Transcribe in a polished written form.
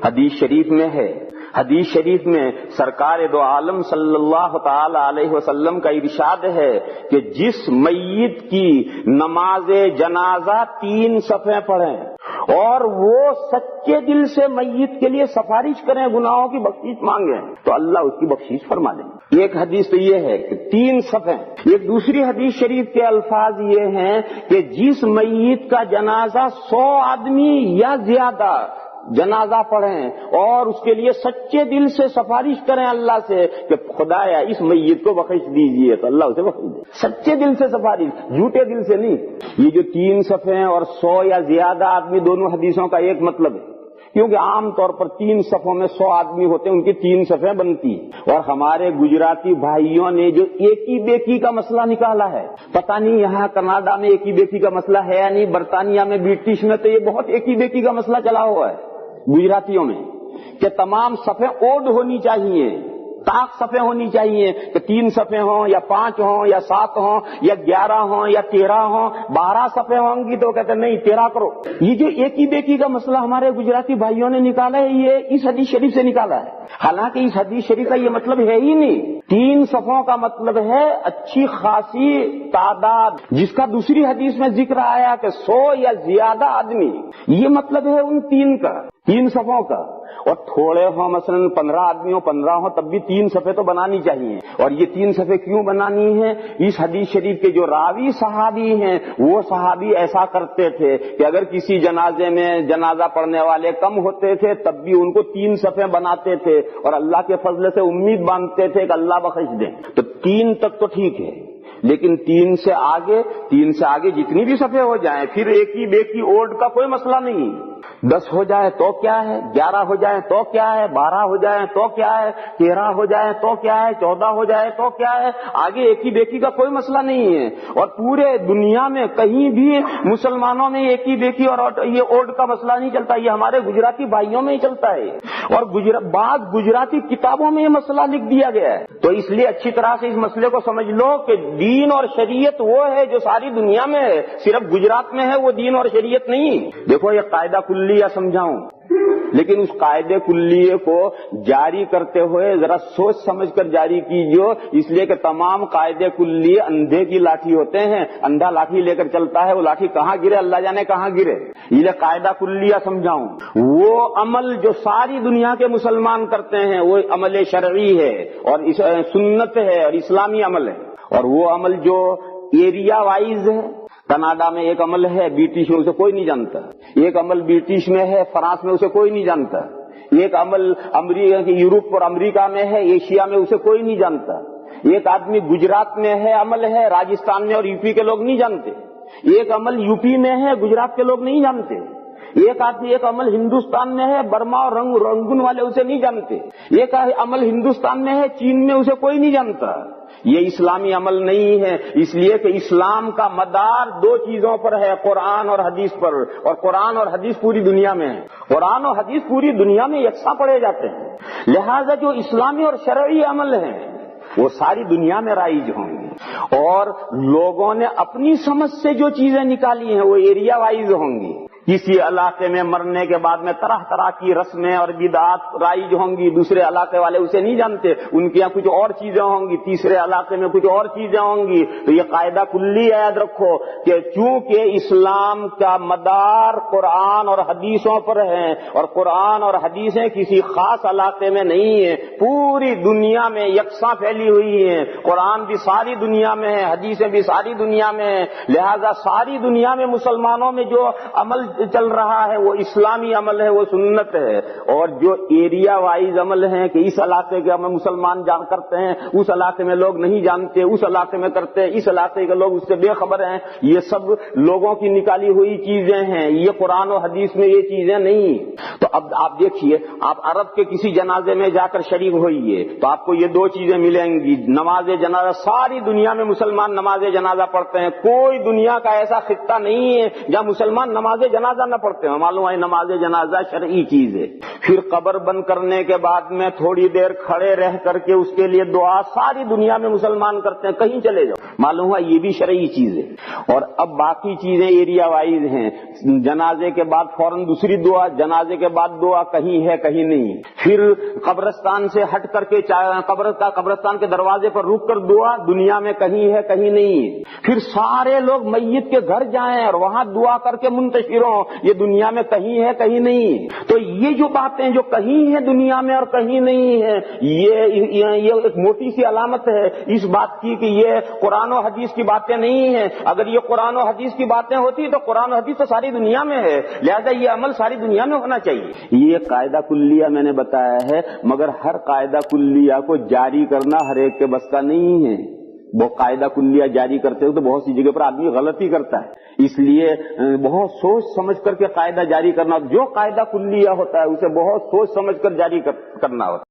حدیث شریف میں ہے، حدیث شریف میں سرکار دو عالم صلی اللہ تعالی علیہ وسلم کا ارشاد ہے کہ جس میت کی نماز جنازہ 3 صفحے پڑھیں اور وہ سچے دل سے میت کے لیے سفارش کریں، گناہوں کی بخشش مانگیں، تو اللہ اس کی بخشش فرما دیں۔ ایک حدیث تو یہ ہے کہ 3 صفحے۔ ایک دوسری حدیث شریف کے الفاظ یہ ہیں کہ جس میت کا جنازہ 100 آدمی یا زیادہ جنازہ پڑھیں اور اس کے لیے سچے دل سے سفارش کریں اللہ سے کہ خدایا اس میت کو بخش دیجیے، تو اللہ اسے بخش دے۔ سچے دل سے سفارش، جھوٹے دل سے نہیں۔ یہ جو 3 صفحے اور 100 یا زیادہ آدمی، دونوں حدیثوں کا ایک مطلب ہے، کیونکہ عام طور پر 3 صفوں میں 100 آدمی ہوتے ہیں، ان کی 3 صفحیں بنتی ہیں۔ اور ہمارے گجراتی بھائیوں نے جو ایکی بیکی کا مسئلہ نکالا ہے، پتہ نہیں یہاں کینیڈا میں ایکی بیکی کا مسئلہ ہے یا نہیں، برطانیہ میں برٹش میں تو یہ بہت ایکی بیکی کا مسئلہ چلا ہوا ہے گجراتیوں میں، کہ تمام صفحے اوڈ ہونی چاہیے، طاق صفحے ہونی چاہیے، کہ 3 صفحے ہوں یا 5 ہوں یا 7 ہوں یا 11 ہوں یا 13 ہوں، 12 صفحے ہوں گی تو کہتے ہیں نہیں 13 کرو۔ یہ جو ایکی بیکی کا مسئلہ ہمارے گجراتی بھائیوں نے نکالا ہے، یہ اس حدیث شریف سے نکالا ہے، حالانکہ اس حدیث شریف کا یہ مطلب ہے ہی نہیں۔ 3 صفوں کا مطلب ہے اچھی خاصی تعداد، جس کا دوسری حدیث میں ذکر آیا کہ 100 یا زیادہ آدمی، یہ مطلب ہے ان 3 صفوں کا۔ اور تھوڑے ہوں مثلا 15 آدمی ہوں 15 ہوں تب بھی 3 صفحے تو بنانی چاہیے۔ اور یہ 3 صفحے کیوں بنانی ہے؟ اس حدیث شریف کے جو راوی صحابی ہیں وہ صحابی ایسا کرتے تھے کہ اگر کسی جنازے میں جنازہ پڑھنے والے کم ہوتے تھے تب بھی ان کو 3 صفحے بناتے تھے اور اللہ کے فضل سے امید باندھتے تھے کہ اللہ بخش دیں۔ تو 3 تک تو ٹھیک ہے، لیکن 3 سے آگے جتنی بھی صفحے ہو جائیں پھر ایکی بیکی اوڈ کا کوئی مسئلہ نہیں۔ 10 ہو جائے تو کیا ہے، 11 ہو جائے تو کیا ہے، 12 ہو جائے تو کیا ہے، 13 ہو جائے تو کیا ہے، 14 ہو جائے تو کیا ہے، آگے ایکی بیکی کا کوئی مسئلہ نہیں ہے۔ اور پورے دنیا میں کہیں بھی مسلمانوں میں ایکی بیکی اور یہ اوڈ کا مسئلہ نہیں چلتا، یہ ہمارے گجراتی بھائیوں میں ہی چلتا ہے، اور بعض گجراتی کتابوں میں یہ مسئلہ لکھ دیا گیا ہے۔ تو اس لیے اچھی طرح سے اس مسئلے کو سمجھ لو کہ دین اور شریعت وہ ہے جو ساری دنیا میں ہے، صرف گجرات میں ہے وہ دین اور شریعت نہیں۔ دیکھو یہ قاعدہ کلیہ سمجھاؤں، لیکن اس قاعدے کلیے کو جاری کرتے ہوئے ذرا سوچ سمجھ کر جاری کیجیے، اس لیے کہ تمام قاعدے کلیے اندھے کی لاٹھی ہوتے ہیں، اندھا لاٹھی لے کر چلتا ہے، وہ لاٹھی کہاں گرے اللہ جانے کہاں گرے۔ یہ قاعدہ کلیہ سمجھاؤں، وہ عمل جو ساری دنیا کے مسلمان کرتے ہیں وہ عمل شرعی ہے اور سنت ہے اور اسلامی عمل ہے، اور وہ عمل جو ایریا وائز ہے، کینیڈا میں ایک عمل ہے برٹش میں اسے کوئی نہیں جانتا، ایک عمل برٹش میں ہے فرانس میں اسے کوئی نہیں جانتا، ایک عمل یورپ اور امریکہ میں ہے ایشیا میں اسے کوئی نہیں جانتا، ایک آدمی گجرات میں ہے عمل ہے راجستھان میں اور یو پی کے لوگ نہیں جانتے، ایک عمل یو پی میں ہے گجرات کے لوگ نہیں جانتے، ایک عمل ہندوستان میں ہے برما اور رنگون والے اسے نہیں جانتے، ایک عمل ہندوستان میں ہے چین میں اسے کوئی نہیں جانتا۔ یہ اسلامی عمل نہیں ہے، اس لیے کہ اسلام کا مدار 2 چیزوں پر ہے، قرآن اور حدیث پر، اور قرآن اور حدیث پوری دنیا میں ہے، قرآن اور حدیث پوری دنیا میں یکساں پڑھے جاتے ہیں، لہذا جو اسلامی اور شرعی عمل ہیں وہ ساری دنیا میں رائج ہوں گے، اور لوگوں نے اپنی سمجھ سے جو چیزیں نکالی ہیں وہ ایریا وائز ہوں گی۔ کسی علاقے میں مرنے کے بعد میں طرح طرح کی رسمیں اور بدعات رائج ہوں گی، دوسرے علاقے والے اسے نہیں جانتے، ان کے یہاں کچھ اور چیزیں ہوں گی، تیسرے علاقے میں کچھ اور چیزیں ہوں گی۔ تو یہ قاعدہ کلی یاد رکھو کہ چونکہ اسلام کا مدار قرآن اور حدیثوں پر ہے، اور قرآن اور حدیثیں کسی خاص علاقے میں نہیں ہیں، پوری دنیا میں یکساں پھیلی ہوئی ہیں، قرآن بھی ساری دنیا میں ہے، حدیثیں بھی ساری دنیا میں ہیں، لہذا ساری دنیا میں مسلمانوں میں جو عمل چل رہا ہے وہ اسلامی عمل ہے، وہ سنت ہے، اور جو ایریا وائز عمل ہیں کہ اس علاقے کے مسلمان جان کرتے ہیں، اس علاقے میں لوگ نہیں جانتے، اس علاقے میں کرتے، اس علاقے کے لوگ اس سے بے خبر ہیں، یہ سب لوگوں کی نکالی ہوئی چیزیں ہیں، یہ قرآن و حدیث میں یہ چیزیں نہیں۔ تو اب آپ دیکھیے، آپ عرب کے کسی جنازے میں جا کر شریک ہوئیے تو آپ کو یہ 2 چیزیں ملیں گی، نماز جنازہ، ساری دنیا میں مسلمان نماز جنازہ پڑھتے ہیں، کوئی دنیا کا ایسا خطہ نہیں ہے جہاں مسلمان نماز جنازہ جنازہ نہ پڑھتے ہیں. معلوم ہے نماز جنازہ شرعی چیز ہے. پھر قبر بند کرنے کے بعد میں تھوڑی دیر کھڑے رہ کر کے اس کے لیے دعا ساری دنیا میں مسلمان کرتے ہیں, کہیں چلے جاؤ. معلوم ہے یہ بھی شرعی چیز ہے. اور اب باقی چیزیں ایریا وائز ہیں. جنازے کے بعد فوراً دوسری دعا, جنازے کے بعد دعا کہیں ہے کہیں نہیں. پھر قبرستان سے ہٹ کر کے قبرستان کے دروازے پر رک کر دعا دنیا میں کہیں ہے کہیں نہیں. پھر سارے لوگ میت کے گھر جائیں اور وہاں دعا کر کے منتشر ہوں, یہ دنیا میں کہیں ہے کہیں نہیں. تو یہ جو باتیں جو کہیں ہیں دنیا میں اور کہیں نہیں ہے, یہ ایک موٹی سی علامت ہے اس بات کی کہ یہ قرآن و حدیث کی باتیں نہیں ہیں. اگر یہ قرآن و حدیث کی باتیں ہوتی تو قرآن و حدیث تو ساری دنیا میں ہے, لہذا یہ عمل ساری دنیا میں ہونا چاہیے. یہ قاعدہ کلیہ میں نے بتایا ہے, مگر ہر قاعدہ کلیہ کو جاری کرنا ہر ایک کے بس کا نہیں ہے. وہ قاعدہ کلیہ جاری کرتے ہو تو بہت سی جگہ پر آدمی غلطی کرتا ہے. اس لیے بہت سوچ سمجھ کر کے قاعدہ جاری کرنا, جو قاعدہ کلیہ ہوتا ہے اسے بہت سوچ سمجھ کر جاری کرنا ہوتا ہے.